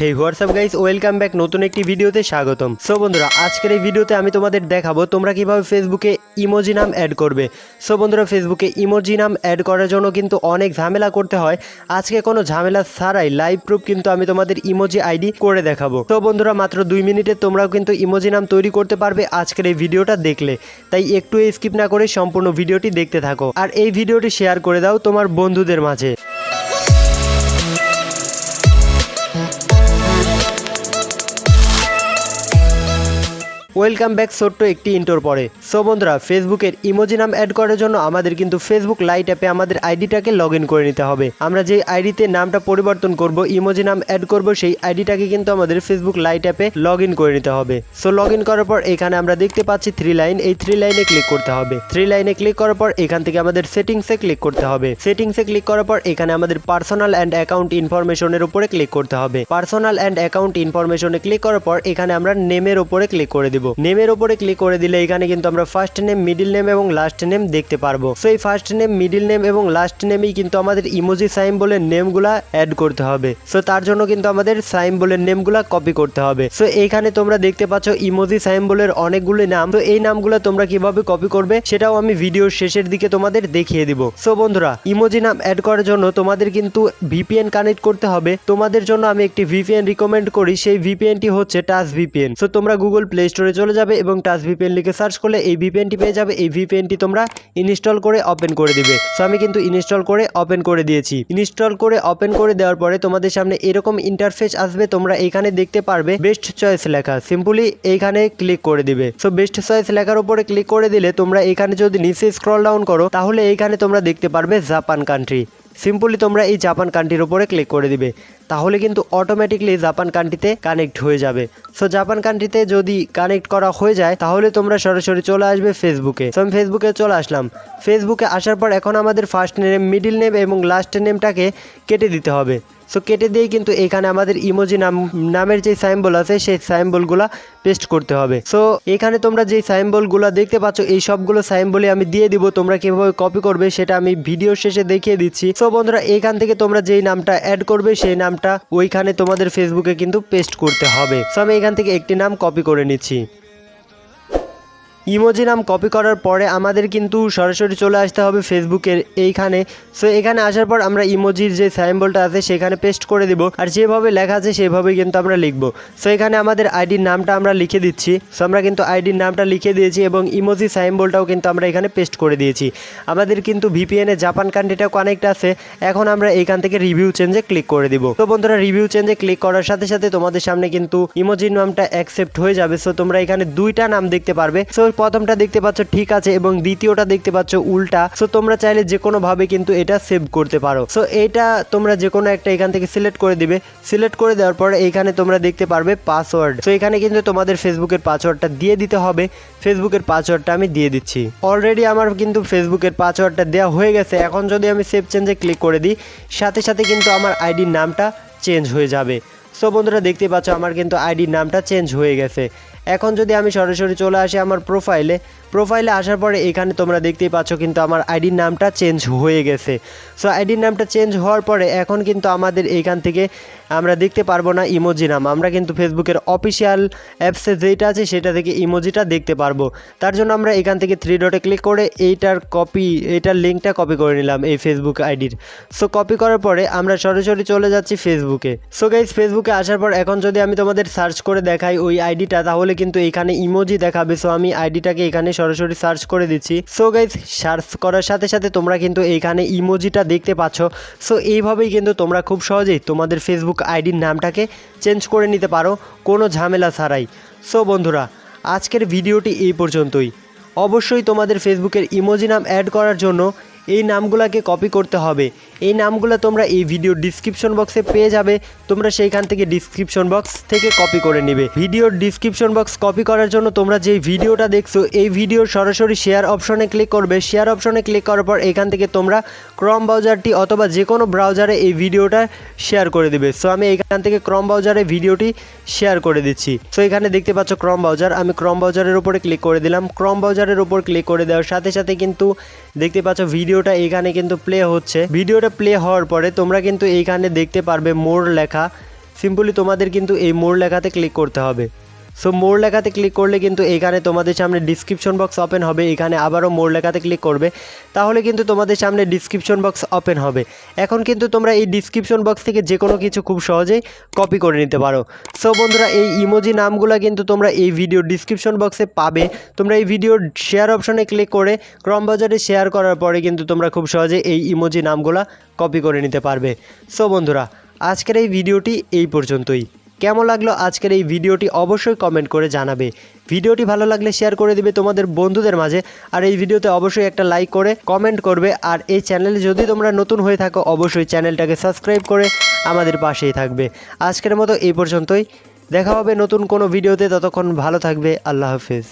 हे WhatsApp guys welcome back নতুন একটি ভিডিওতে স্বাগতম। সো বন্ধুরা আজকের এই ভিডিওতে আমি তোমাদের দেখাবো তোমরা কিভাবে ফেসবুকে ইমোজি নাম অ্যাড করবে। সো বন্ধুরা ফেসবুকে ইমোজি নাম অ্যাড করার জন্য কিন্তু অনেক ঝামেলা করতে হয়। আজকে কোনো ঝামেলা ছাড়াই লাইভ প্রুফ কিন্তু আমি তোমাদের ইমোজি আইডি করে দেখাবো। তো বন্ধুরা মাত্র 2 মিনিটে তোমরাও কিন্তু ইমোজি নাম তৈরি করতে পারবে আজকের এই ভিডিওটা দেখলে। তাই একটু স্কিপ না করে সম্পূর্ণ ভিডিওটি দেখতে থাকো আর এই ভিডিওটি শেয়ার করে দাও তোমার বন্ধুদের মাঝে। ওয়েলকাম ব্যাক ছোট্ট একটি ইন্টোর পরে। সো বন্ধুরা ফেসবুকের ইমোজি নাম অ্যাড করার জন্য আমাদের কিন্তু ফেসবুক লাইট অ্যাপে আমাদের আইডিটাকে লগ ইন করে নিতে হবে। আমরা যে আইডিতে নামটা পরিবর্তন করব, ইমোজি নাম অ্যাড করব, সেই আইডিটাকে কিন্তু আমাদের ফেসবুক লাইট অ্যাপে লগ ইন করে নিতে হবে। সো লগ ইন করার পর এখানে আমরা দেখতে পাচ্ছি 3 লাইন, এই 3 লাইনে ক্লিক করতে হবে। 3 লাইনে ক্লিক করার পর এখান থেকে আমাদের সেটিংসে ক্লিক করতে হবে। সেটিংসে ক্লিক করার পর এখানে আমাদের পার্সোনাল অ্যান্ড অ্যাকাউন্ট ইনফরমেশনের উপরে ক্লিক করতে হবে। পার্সোনাল অ্যান্ড অ্যাকাউন্ট ইনফরমেশনে ক্লিক করার পর এখানে আমরা নেমের উপরে ক্লিক করে দিব। নেমের উপরে ক্লিক করে দিলে এখানে কিন্তু আমরা ফার্স্ট নেম, মিডিল নেম এবং লাস্ট নেম দেখতে পারবো। সো এই ফার্স্ট নেম, মিডিল নেম এবং লাস্ট নেমেই কিন্তু আমাদের ইমোজি সিম্বলের নেমগুলা অ্যাড করতে হবে। সো তার জন্য কিন্তু আমাদের সিম্বলের নেমগুলা কপি করতে হবে। সো এইখানে তোমরা দেখতে পাচ্ছ ইমোজি সিম্বলের অনেকগুলো নাম। তো এই নামগুলো তোমরা কিভাবে কপি করবে সেটাও আমি ভিডিওর শেষের দিকে তোমাদের দেখিয়ে দিব। সো বন্ধুরা ইমোজি নাম অ্যাড করার জন্য তোমাদের কিন্তু ভিপিএন কানেক্ট করতে হবে। তোমাদের জন্য আমি একটি ভিপিএন রিকমেন্ড করি, সেই ভিপিএনটি হচ্ছে টাচ ভিপিএন। সো তোমরা গুগল প্লে স্টোরে চলে যাবে এবং টাচ ভিপিএন লিখে সার্চ করলে এই ভিপিএনটি পেয়ে যাবে। এই ভিপিএনটি তোমরা ইনস্টল করে ওপেন করে দিবে। সো আমি কিন্তু ইনস্টল করে ওপেন করে দিয়েছি। ইনস্টল করে ওপেন করে দেওয়ার পরে তোমাদের সামনে এরকম ইন্টারফেস আসবে। তোমরা এখানে দেখতে পারবে বেস্ট চয়েস লেখা, সিম্পলি এইখানে ক্লিক করে দিবে। সো বেস্ট চয়েস লেখার উপরে ক্লিক করে দিলে তোমরা এখানে যদি নিচে স্ক্রল ডাউন করো তাহলে এইখানে তোমরা দেখতে পারবে জাপান কান্ট্রি। সিম্পলি তোমরা এই জাপান কান্ট্রির উপরে ক্লিক করে দিবে, তাহলে কিন্তু অটোমেটিকলি জাপান কান্ট্রিতে কানেক্ট হয়ে যাবে। সো জাপান কান্ট্রিতে যদি কানেক্ট করা হয়ে যায় তাহলে তোমরা সরাসরি চলে আসবে ফেসবুকে। সো আমি ফেসবুকে চলে আসলাম। ফেসবুকে আসার পর এখন আমাদের ফার্স্ট নেম, মিডিল নেম এবং লাস্ট নেমটাকে কেটে দিতে হবে। সো কেটে দিয়েই কিন্তু এখানে আমাদের ইমোজি নামের যে সাইম্বল আছে সেই সাইম্বলগুলো পেস্ট করতে হবে। সো এখানে তোমরা যে সাইম্বলগুলো দেখতে পাচ্ছ এই সবগুলো সাইম্বলই আমি দিয়ে দিব। তোমরা কিভাবে কপি করবে সেটা আমি ভিডিও শেষে দেখিয়ে দিচ্ছি। সো বন্ধুরা এখান থেকে তোমরা যেই নামটা অ্যাড করবে সেই নামটা ওইখানে তোমাদের ফেসবুকে কিন্তু পেস্ট করতে হবে। সো আমি এখান থেকে একটি নাম কপি করে নিচ্ছি। ইমোজি নাম কপি করার পরে আমাদের কিন্তু সরাসরি চলে আসতে হবে ফেসবুকের এইখানে। সো এখানে আসার পর আমরা ইমোজির যে সাইম্বলটা আছে সেখানে পেস্ট করে দিব আর যেভাবে লেখা আছে সেভাবেই কিন্তু আমরা লিখব। সো এখানে আমাদের আইডির নামটা আমরা লিখে দিচ্ছি। সো আমরা কিন্তু আইডির নামটা লিখে দিয়েছি এবং ইমোজি সাইম্বলটাও কিন্তু আমরা এখানে পেস্ট করে দিয়েছি। আমাদের কিন্তু ভিপিএনে জাপান কান্ট্রিটাও কানেক্ট আছে। এখন আমরা এইখান থেকে রিভিউ চেঞ্জে ক্লিক করে দিব। তো বন্ধুরা রিভিউ চেঞ্জে ক্লিক করার সাথে সাথে তোমাদের সামনে কিন্তু ইমোজির নামটা অ্যাকসেপ্ট হয়ে যাবে। সো তোমরা এখানে দুইটা নাম দেখতে পারবে। সো প্রথমটা দেখতে পাচ্ছ ঠিক আছে এবং দ্বিতীয়টা দেখতে পাচ্ছ উল্টা। সো তোমরা চাইলে যে কোনো ভাবে কিন্তু এটা সেভ করতে পারো। সো এটা তোমরা যে কোনো একটা এখান থেকে সিলেক্ট করে দিবে। সিলেক্ট করে দেওয়ার পরে এইখানে তোমরা দেখতে পারবে পাসওয়ার্ড। সো এখানে কিন্তু তোমাদের ফেসবুকের পাসওয়ার্ডটা দিয়ে দিতে হবে। ফেসবুকের পাসওয়ার্ডটা আমি দিয়ে দিচ্ছি। অলরেডি আমার কিন্তু ফেসবুকের পাসওয়ার্ডটা দেওয়া হয়ে গেছে। এখন যদি আমি সেভ চেঞ্জে ক্লিক করে দিই সাথে সাথে কিন্তু আমার আইডির নামটা চেঞ্জ হয়ে যাবে। সো বন্ধুরা দেখতে পাচ্ছ আমার কিন্তু আইডির নামটা চেঞ্জ হয়ে গেছে। এখন যদি আমি সরাসরি চলে আসি আমার প্রোফাইলে আসার পরে এখানে তোমরা দেখতেই পাচ্ছ কিন্তু আমার আইডির নামটা চেঞ্জ হয়ে গেছে। সো আইডির নামটা চেঞ্জ হওয়ার পরে এখন কিন্তু আমাদের এইখান থেকে আমরা দেখতে পারবো না ইমোজি নাম। আমরা কিন্তু ফেসবুকের অফিসিয়াল অ্যাপসে যেটা আছে সেটা থেকে ইমোজিটা দেখতে পারবো। তার জন্য আমরা এখান থেকে 3 ডটে ক্লিক করে এইটার লিঙ্কটা কপি করে নিলাম এই ফেসবুক আইডির। সো কপি করার পরে আমরা সরাসরি চলে যাচ্ছি ফেসবুকে। সো গাইস ফেসবুকে আসার পর এখন যদি আমি তোমাদের সার্চ করে দেখাই ওই আইডিটা তাহলে কিন্তু এখানে ইমোজি দেখাবে। সো আমি আইডিটাকে এখানে সরাসরি সার্চ করে দিচ্ছি। সো গাইস সার্চ করার সাথে সাথে তোমরা কিন্তু এইখানে ইমোজিটা দেখতে পাচ্ছ। সো এইভাবেই কিন্তু তোমরা খুব সহজেই তোমাদের ফেসবুক আইডির নামটাকে চেঞ্জ করে নিতে পারো কোনো ঝামেলা ছাড়াই। সো বন্ধুরা আজকের ভিডিওটি এই পর্যন্তই। অবশ্যই তোমাদের ফেসবুকের ইমোজি নাম অ্যাড করার জন্য এই নামগুলোকে কপি করতে হবে। এই নামগুলো তোমরা এই ভিডিওর ডিসক্রিপশন বক্সে পেয়ে যাবে। তোমরা সেইখান থেকে ডিসক্রিপশন বক্স থেকে কপি করে নেবে। ভিডিওর ডিসক্রিপশন বক্স কপি করার জন্য তোমরা যেই ভিডিওটা দেখছো এই ভিডিওর সরাসরি শেয়ার অপশনে ক্লিক করবে। শেয়ার অপশনে ক্লিক করার পর এখান থেকে তোমরা ক্রম ব্রাউজারটি অথবা যে কোনো ব্রাউজারে এই ভিডিওটা শেয়ার করে দেবে। সো আমি এখান থেকে ক্রম ব্রাউজারে ভিডিওটি শেয়ার করে দিচ্ছি। সো এখানে দেখতে পাচ্ছ ক্রম ব্রাউজার, আমি ক্রম ব্রাউজারের উপরে ক্লিক করে দিলাম। ক্রম ব্রাউজারের উপর ক্লিক করে দেওয়ার সাথে সাথে কিন্তু দেখতে পাচ্ছ ভিডিওটা এখানে কিন্তু প্লে হচ্ছে। ভিডিওটা প্লে হওয়ার পরে তোমরা কিন্তু এইখানে দেখতে পারবে মোর লেখা। সিম্পলি তোমাদের কিন্তু এই মোর লেখাতে ক্লিক করতে হবে। সো মোর লেখাতে ক্লিক করলে কিন্তু এখানে তোমাদের সামনে ডিসক্রিপশন বক্স ওপেন হবে। এখানে আবারও মোর লেখাতে ক্লিক করবে, তাহলে কিন্তু তোমাদের সামনে ডিসক্রিপশন বক্স ওপেন হবে। এখন কিন্তু তোমরা এই ডিসক্রিপশন বক্স থেকে যে কোনো কিছু খুব সহজেই কপি করে নিতে পারো। সো বন্ধুরা, এই ইমোজি নামগুলো কিন্তু তোমরা এই ভিডিও ডিসক্রিপশন বক্সে পাবে। তোমরা এই ভিডিওর শেয়ার অপশনে ক্লিক করে ক্রম বাজারে শেয়ার করার পরে কিন্তু তোমরা খুব সহজে এই ইমোজি নামগুলো কপি করে নিতে পারবে। সো বন্ধুরা, আজকের এই ভিডিওটি এই পর্যন্তই। কেমন লাগলো আজকের এই ভিডিওটি অবশ্যই কমেন্ট করে জানাবে। ভিডিওটি ভালো লাগলে শেয়ার করে দিবে তোমাদের বন্ধুদের মাঝে, আর এই ভিডিওতে অবশ্যই একটা লাইক করে কমেন্ট করবে। আর এই চ্যানেলে যদি তোমরা নতুন হয়ে থাকো অবশ্যই চ্যানেলটাকে সাবস্ক্রাইব করে আমাদের পাশেই থাকবে। আজকের মতো এই পর্যন্তই, দেখা হবে নতুন কোনো ভিডিওতে। ততক্ষণ ভালো থাকবে। আল্লাহ হাফেজ।